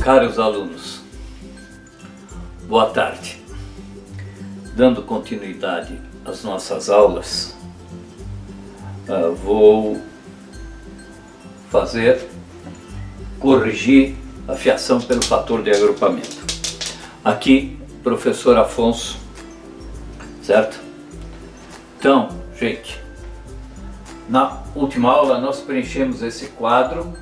Caros alunos, boa tarde. Dando continuidade às nossas aulas, vou corrigir a fiação pelo fator de agrupamento. Aqui, professor Afonso, certo? Então, gente, na última aula nós preenchemos esse quadro,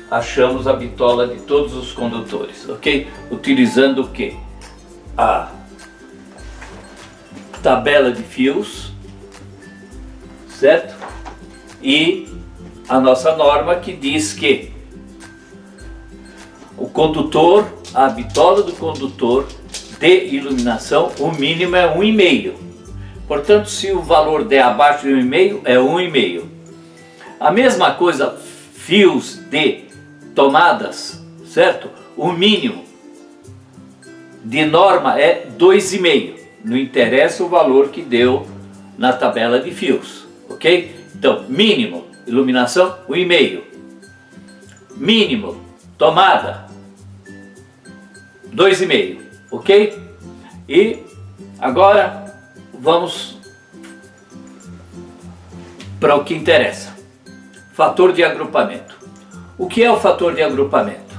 achamos a bitola de todos os condutores, ok? Utilizando o quê? A tabela de fios, certo? E a nossa norma que diz que o condutor, a bitola do condutor de iluminação, o mínimo é 1,5. Portanto, se o valor der abaixo de 1,5, é 1,5. A mesma coisa, fios de tomadas, certo? O mínimo de norma é 2,5. Não interessa o valor que deu na tabela de fios, ok? Então, mínimo, iluminação, 1,5. Mínimo, tomada, 2,5, ok? E agora vamos para o que interessa. Fator de agrupamento. O que é o fator de agrupamento?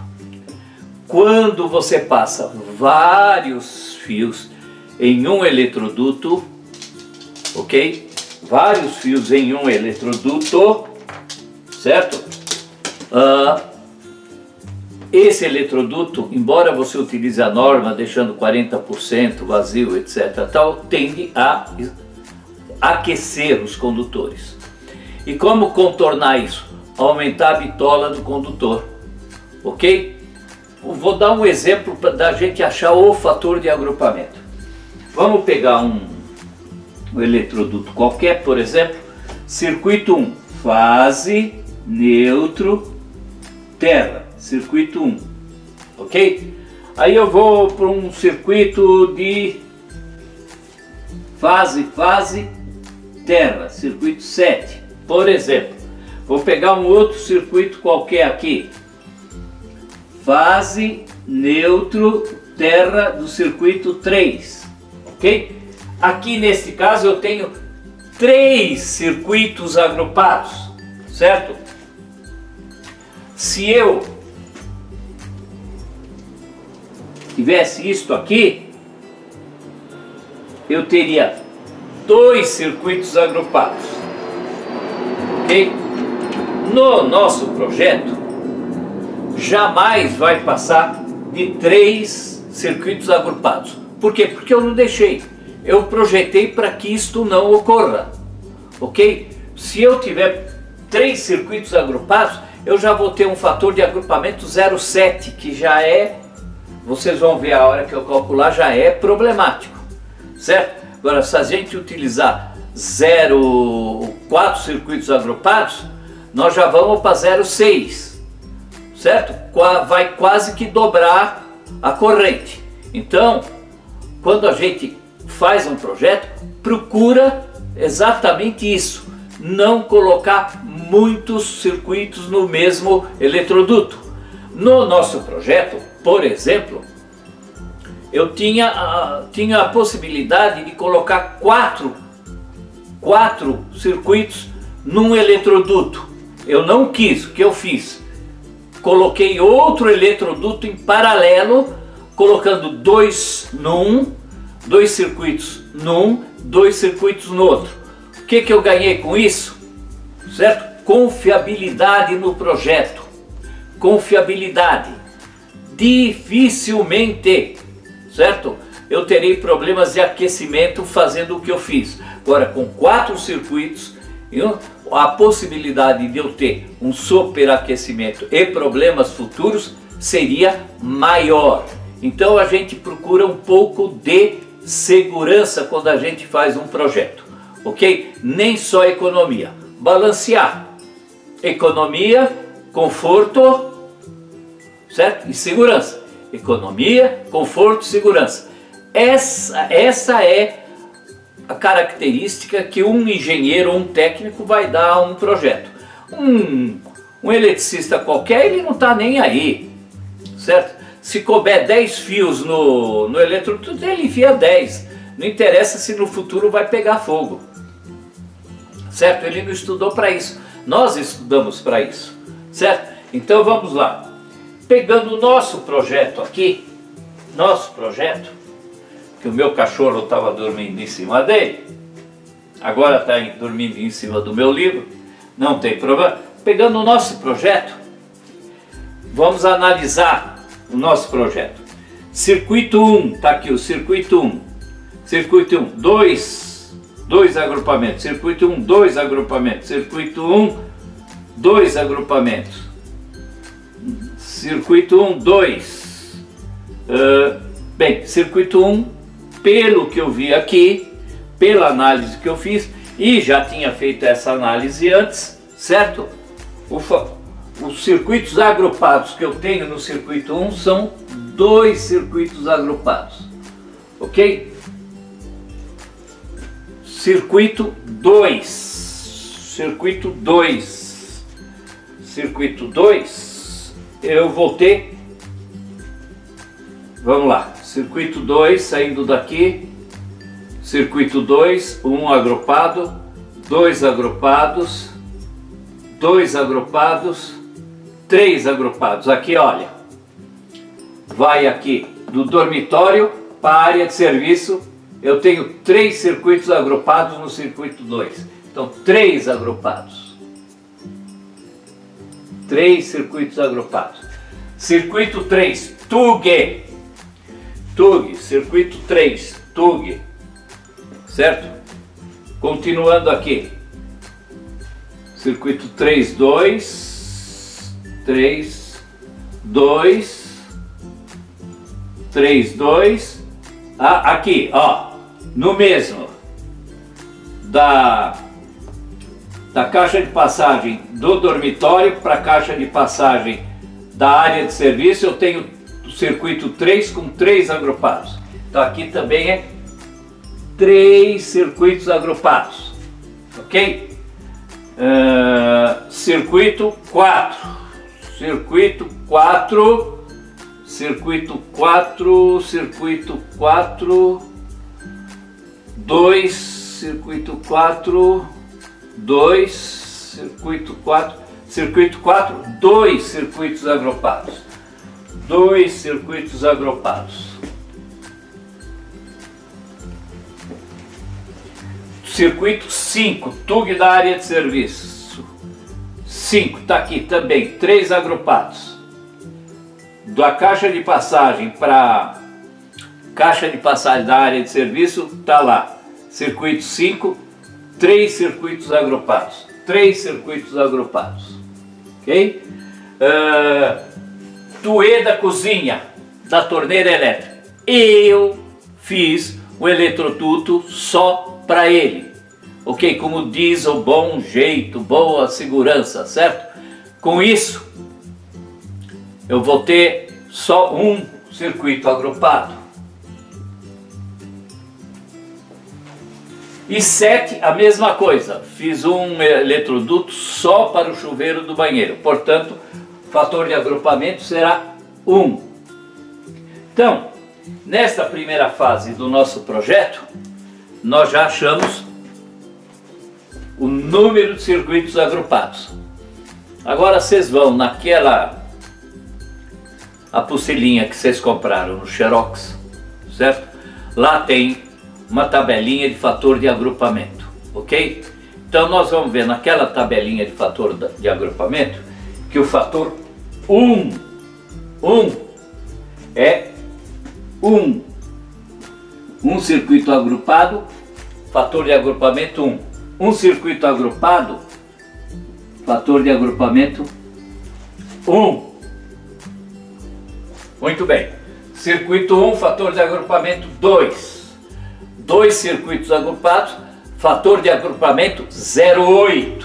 Quando você passa vários fios em um eletroduto, ok? Vários fios em um eletroduto, certo? Esse eletroduto, embora você utilize a norma deixando 40% vazio, etc., tal, tende a aquecer os condutores. E como contornar isso? Aumentar a bitola do condutor, ok? Vou dar um exemplo da gente achar o fator de agrupamento. Vamos pegar um eletroduto qualquer, por exemplo, circuito 1, fase, neutro, terra, circuito 1, ok? Aí eu vou para um circuito de fase, terra, circuito 7, por exemplo. Vou pegar um outro circuito qualquer aqui, fase, neutro, terra do circuito 3, ok? Aqui neste caso eu tenho 3 circuitos agrupados, certo? Se eu tivesse isto aqui, eu teria 2 circuitos agrupados, ok? No nosso projeto, jamais vai passar de 3 circuitos agrupados. Por quê? Porque eu não deixei. Eu projetei para que isto não ocorra, ok? Se eu tiver 3 circuitos agrupados, eu já vou ter um fator de agrupamento 0,7, que já é, vocês vão ver a hora que eu calcular, já é problemático, certo? Agora, se a gente utilizar 4 circuitos agrupados, nós já vamos para 0,6, certo? Vai quase que dobrar a corrente. Então, quando a gente faz um projeto, procura exatamente isso, não colocar muitos circuitos no mesmo eletroduto. No nosso projeto, por exemplo, eu tinha a possibilidade de colocar 4 circuitos num eletroduto. Eu não quis. O que eu fiz? Coloquei outro eletroduto em paralelo, colocando 2 num, 2 circuitos num, 2 circuitos no outro. O que eu ganhei com isso? Certo? Confiabilidade no projeto. Confiabilidade. Dificilmente, certo? Eu terei problemas de aquecimento fazendo o que eu fiz. Agora, com 4 circuitos, a possibilidade de eu ter um superaquecimento e problemas futuros seria maior. Então a gente procura um pouco de segurança quando a gente faz um projeto, ok? Nem só economia, balancear economia, conforto, certo? E segurança. Economia, conforto e segurança. Essa é a característica que um engenheiro ou um técnico vai dar a um projeto. Um eletricista qualquer, ele não está nem aí, certo? Se couber 10 fios no eletroduto, ele enfia 10. Não interessa se no futuro vai pegar fogo. Certo? Ele não estudou para isso. Nós estudamos para isso. Certo? Então vamos lá. Pegando o nosso projeto aqui, que o meu cachorro estava dormindo em cima dele, agora está dormindo em cima do meu livro, não tem problema. Pegando o nosso projeto, vamos analisar o nosso projeto. Circuito 1, está aqui o circuito 1. Circuito 1, dois agrupamentos. Circuito 1, 2 agrupamentos. Circuito 1, 2 agrupamentos. Circuito 1, 2. Bem, circuito 1, pelo que eu vi aqui, pela análise que eu fiz, e já tinha feito essa análise antes, certo? Os circuitos agrupados que eu tenho no circuito 1 são 2 circuitos agrupados, ok? Circuito 2, circuito 2, circuito 2, eu vou ter, vamos lá, circuito 2 saindo daqui, circuito 2, 1 agrupado, 2 agrupados, 2 agrupados, 3 agrupados. Aqui, olha, vai aqui do dormitório para a área de serviço. Eu tenho 3 circuitos agrupados no circuito 2. Então, 3 agrupados. 3 circuitos agrupados. Circuito 3, TUG. TUG, circuito 3, TUG. Certo? Continuando aqui. Circuito 3, 2. 3, 2. 3, 2. Aqui, ó. No mesmo da caixa de passagem do dormitório para a caixa de passagem da área de serviço, eu tenho o circuito 3 com 3 agrupados. Então aqui também é 3 circuitos agrupados, ok? Circuito 4, circuito 4, circuito 4, circuito 4, 2, circuito 4, 2, circuito 4, circuito 4, 2 circuitos agrupados. 2 circuitos agrupados. Circuito 5, TUG da área de serviço. 5, está aqui também, 3 agrupados. Da caixa de passagem para caixa de passagem da área de serviço, está lá. Circuito 5, 3 circuitos agrupados. 3 circuitos agrupados. Ok? Tuê da cozinha, da torneira elétrica. Eu fiz o eletroduto só para ele. Ok? Como diz o bom jeito, boa segurança, certo? Com isso, eu vou ter só um circuito agrupado. E 7, a mesma coisa. Fiz um eletroduto só para o chuveiro do banheiro. Portanto, o fator de agrupamento será 1. Então, nesta primeira fase do nosso projeto, nós já achamos o número de circuitos agrupados. Agora vocês vão naquela apostilinha que vocês compraram no Xerox, certo? Lá tem uma tabelinha de fator de agrupamento, ok? Então nós vamos ver naquela tabelinha de fator de agrupamento que o fator 1 é 1. Um circuito agrupado, fator de agrupamento 1. Um circuito agrupado, fator de agrupamento 1. Muito bem. Circuito 1, fator de agrupamento 2. 2 circuitos agrupados, fator de agrupamento 0,8.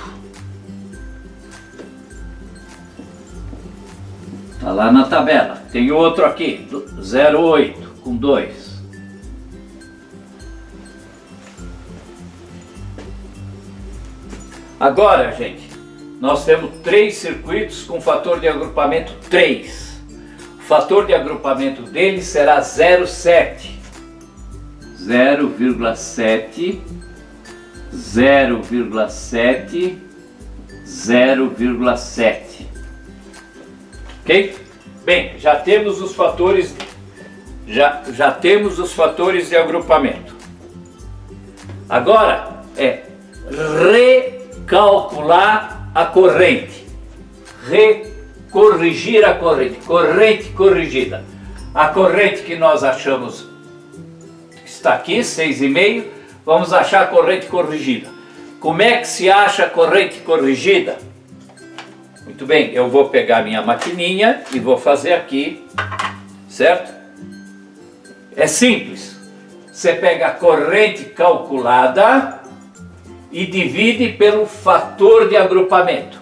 Está lá na tabela. Tem outro aqui, 0,8 com 2. Agora, gente, nós temos 3 circuitos com fator de agrupamento 3. fator de agrupamento dele será 0,7. 0,7, 0,7, 0,7. Ok? Bem, já temos os fatores, já temos os fatores de agrupamento. Agora é recalcular a corrente, corrigir a corrente, corrente corrigida. A corrente que nós achamos está aqui, 6,5, vamos achar a corrente corrigida. Como é que se acha a corrente corrigida? Muito bem, eu vou pegar minha maquininha e vou fazer aqui, certo? É simples. Você pega a corrente calculada e divide pelo fator de agrupamento.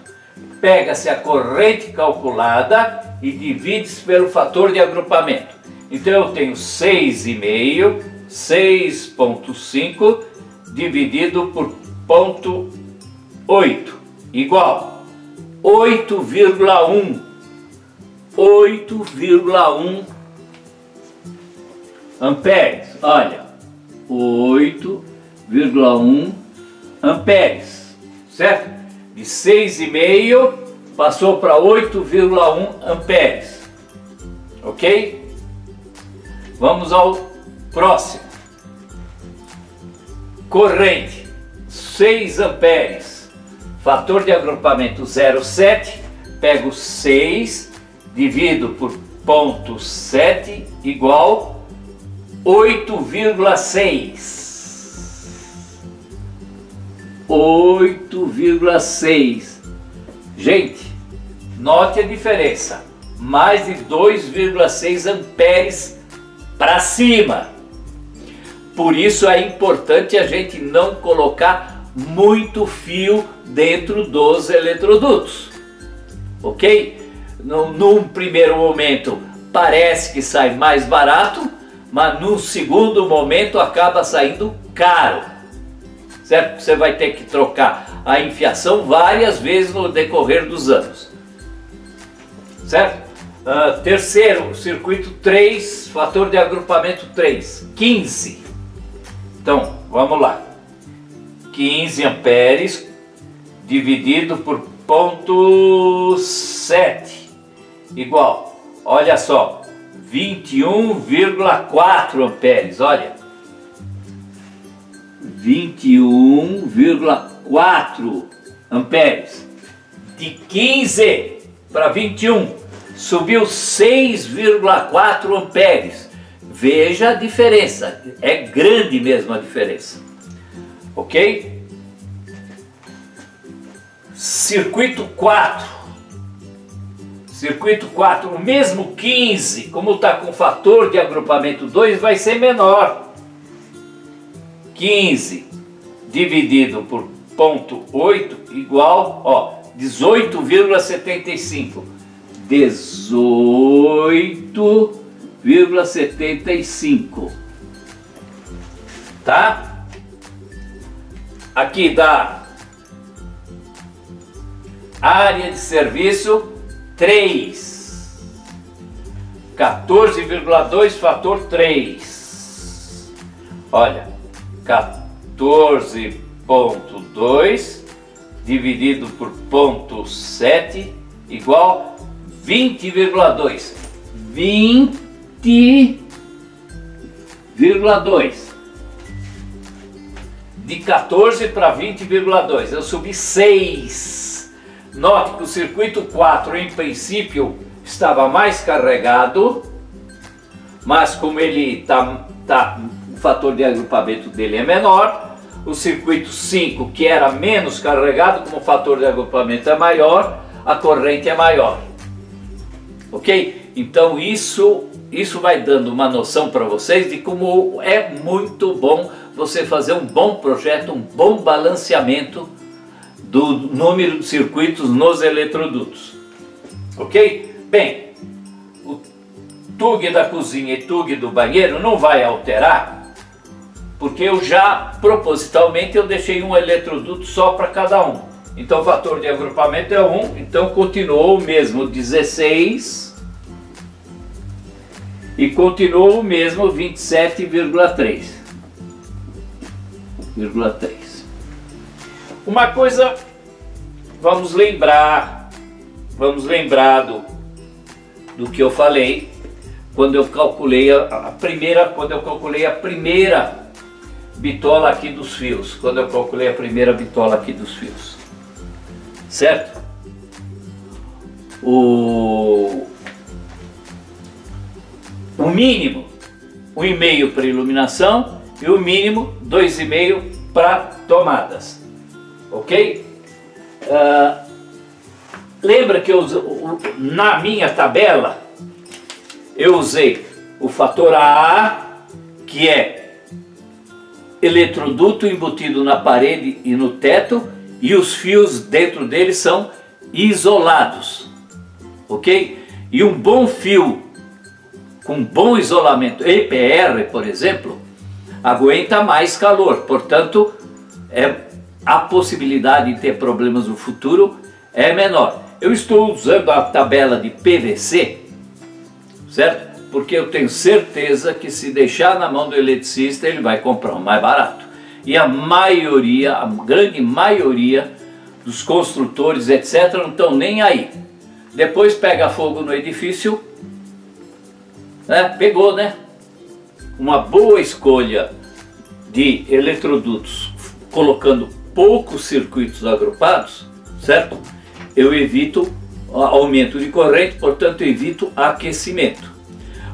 Pega-se a corrente calculada e divide-se pelo fator de agrupamento. Então eu tenho 6,5, 6,5 dividido por 0,8 igual 8,1. 8,1 amperes. Olha, 8,1 amperes, certo? De 6,5 passou para 8,1 amperes, ok? Vamos ao próximo. Corrente 6 amperes, fator de agrupamento 0,7, pego 6, divido por 0,7 igual 8,6. 8,6. Gente, note a diferença. Mais de 2,6 amperes para cima. Por isso é importante a gente não colocar muito fio dentro dos eletrodutos. Ok? Num primeiro momento parece que sai mais barato, mas no segundo momento acaba saindo caro, certo? Você vai ter que trocar a enfiação várias vezes no decorrer dos anos, certo? Terceiro, circuito 3, fator de agrupamento 3, 15. Então, vamos lá. 15 amperes dividido por 0,7 igual, olha só, 21,4 amperes, olha, 21,4 amperes, de 15 para 21, subiu 6,4 amperes, veja a diferença, é grande mesmo a diferença, ok? Circuito 4, o mesmo 15, como está com fator de agrupamento 2, vai ser menor. 15 dividido por 0,8 igual, ó, 18,75. 18,75. Tá? Aqui dá área de serviço 3, 14,2 fator 3, olha, 14,2 dividido por 0,7 igual 20,2, 20,2, de 14 para 20,2, eu subi 6. Note que o circuito 4 em princípio estava mais carregado, mas como ele o fator de agrupamento dele é menor, o circuito 5, que era menos carregado, como o fator de agrupamento é maior, a corrente é maior. Ok? Então isso vai dando uma noção para vocês de como é muito bom você fazer um bom projeto, um bom balanceamento do número de circuitos nos eletrodutos, ok? Bem, o TUG da cozinha e TUG do banheiro não vai alterar, porque eu já, propositalmente, eu deixei um eletroduto só para cada um. Então o fator de agrupamento é 1, então continuou o mesmo, 16, e continuou o mesmo 27,3. Uma coisa, vamos lembrar do que eu falei quando eu calculei a primeira bitola aqui dos fios, certo? O mínimo 1,5 para iluminação e o mínimo 2,5 para tomadas, ok? Lembra que na minha tabela eu usei o fator AA, que é eletroduto embutido na parede e no teto, e os fios dentro dele são isolados, ok? E um bom fio com bom isolamento, EPR, por exemplo, aguenta mais calor, portanto, a possibilidade de ter problemas no futuro é menor. Eu estou usando a tabela de PVC, certo? Porque eu tenho certeza que se deixar na mão do eletricista, ele vai comprar um mais barato. E a grande maioria dos construtores, etc., não estão nem aí. Depois pega fogo no edifício, né? Pegou, né? Uma boa escolha de eletrodutos, colocando poucos circuitos agrupados, certo? Eu evito aumento de corrente, portanto evito aquecimento.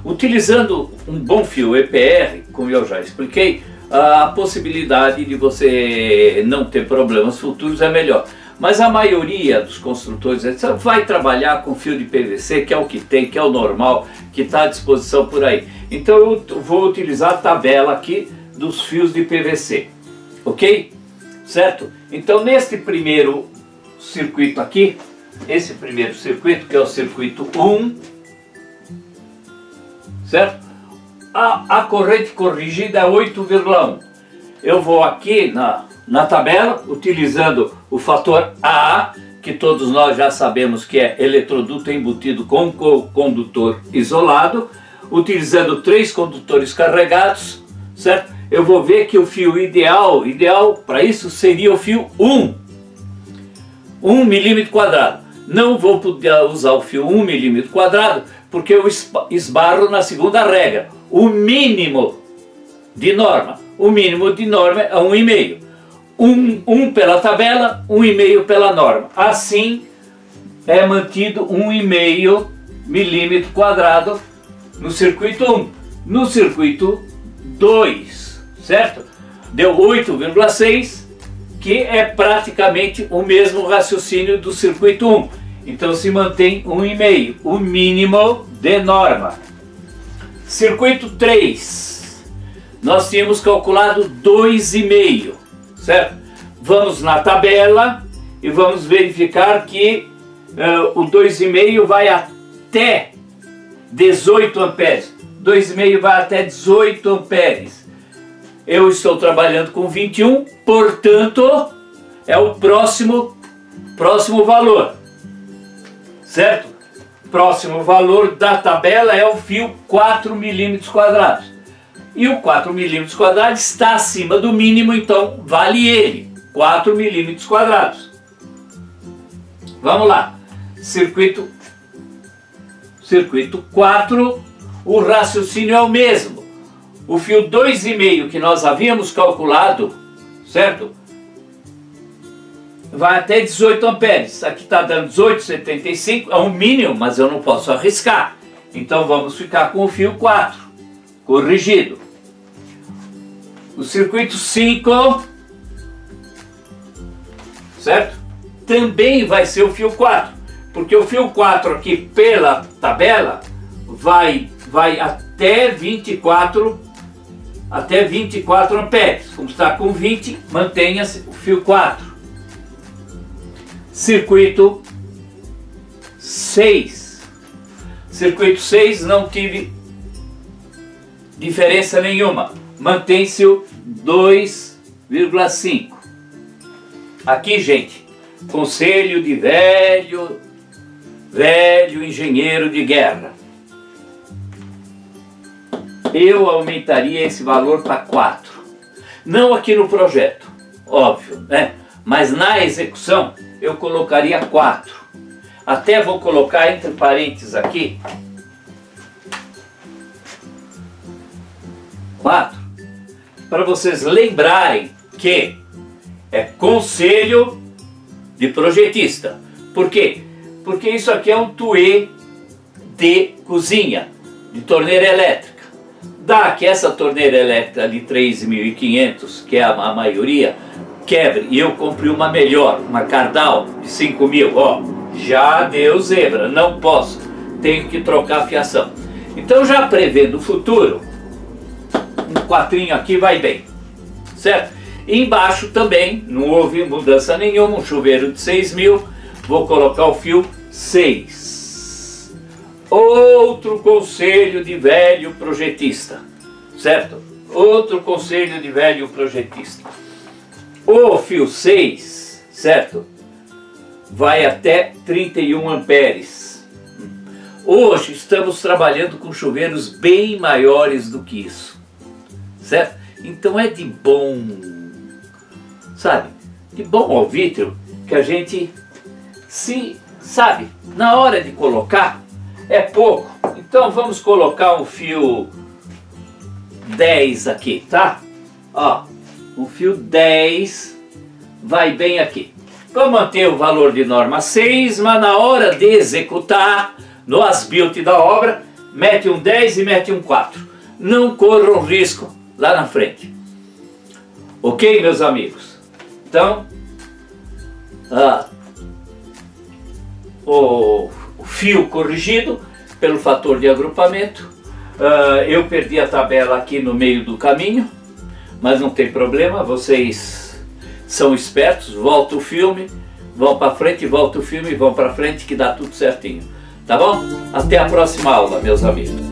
Utilizando um bom fio EPR, como eu já expliquei, a possibilidade de você não ter problemas futuros é melhor. Mas a maioria dos construtores vai trabalhar com fio de PVC, que é o que tem, que é o normal, que está à disposição por aí. Então eu vou utilizar a tabela aqui dos fios de PVC, ok? Certo? Então neste primeiro circuito aqui, esse primeiro circuito, que é o circuito 1, certo? A corrente corrigida é 8,1. Eu vou aqui na tabela, utilizando o fator AA, que todos nós já sabemos que é eletroduto embutido com condutor isolado, utilizando 3 condutores carregados, certo? Eu vou ver que o fio ideal para isso seria o fio 1 milímetro quadrado. Não vou poder usar o fio 1 milímetro quadrado, porque eu esbarro na segunda regra, o mínimo de norma. O mínimo de norma é 1,5. 1 pela tabela, 1,5 pela norma. Assim é mantido 1,5 milímetro quadrado no circuito 1. No circuito 2, certo? Deu 8,6, que é praticamente o mesmo raciocínio do circuito 1. Então se mantém 1,5, o mínimo de norma. Circuito 3, nós tínhamos calculado 2,5, certo? Vamos na tabela e vamos verificar que o 2,5 vai até 18 amperes. 2,5 vai até 18 amperes. Eu estou trabalhando com 21, portanto, é o próximo valor, certo? Próximo valor da tabela é o fio 4 milímetros quadrados. E o 4 milímetros quadrados está acima do mínimo, então vale ele, 4 milímetros quadrados. Vamos lá, circuito 4, o raciocínio é o mesmo. O fio 2,5 que nós havíamos calculado, certo? Vai até 18 amperes. Aqui está dando 18,75, é um mínimo, mas eu não posso arriscar. Então vamos ficar com o fio 4, corrigido. O circuito 5, certo? Também vai ser o fio 4, porque o fio 4 aqui pela tabela vai até 24 amperes. Como está com 20, mantenha-se o fio 4. Circuito 6. Circuito 6 não tive diferença nenhuma. Mantém-se o 2,5. Aqui, gente, conselho de velho engenheiro de guerra. eu aumentaria esse valor para 4. Não aqui no projeto, óbvio, né? Mas na execução eu colocaria 4. Até vou colocar entre parênteses aqui 4, para vocês lembrarem que é conselho de projetista. Por quê? Porque isso aqui é um tuê de cozinha, de torneira elétrica. Dá que essa torneira elétrica de 3.500, que é a maioria, quebre, e eu comprei uma melhor, uma Cardal de 5.000, ó, já deu zebra, não posso, tenho que trocar a fiação. Então, já prevendo o futuro, um 4 aqui vai bem, certo? E embaixo também, não houve mudança nenhuma, um chuveiro de 6.000, vou colocar o fio 6. Outro conselho de velho projetista, certo? Outro conselho de velho projetista. O fio 6, certo? Vai até 31 amperes. Hoje estamos trabalhando com chuveiros bem maiores do que isso, certo? Então é de bom, sabe? De bom alvítreo que a gente sabe, na hora de colocar, é pouco, então vamos colocar um fio 10 aqui, tá? Ó, um fio 10 vai bem aqui. Vou manter o valor de norma 6, mas na hora de executar, no as-built da obra, mete um 10 e mete um 4. Não corram risco lá na frente. Ok, meus amigos? Então, o fio corrigido pelo fator de agrupamento. Eu perdi a tabela aqui no meio do caminho, mas não tem problema, vocês são espertos, volta o filme, vão para frente, volta o filme, vão para frente, que dá tudo certinho, tá bom? Até a próxima aula, meus amigos.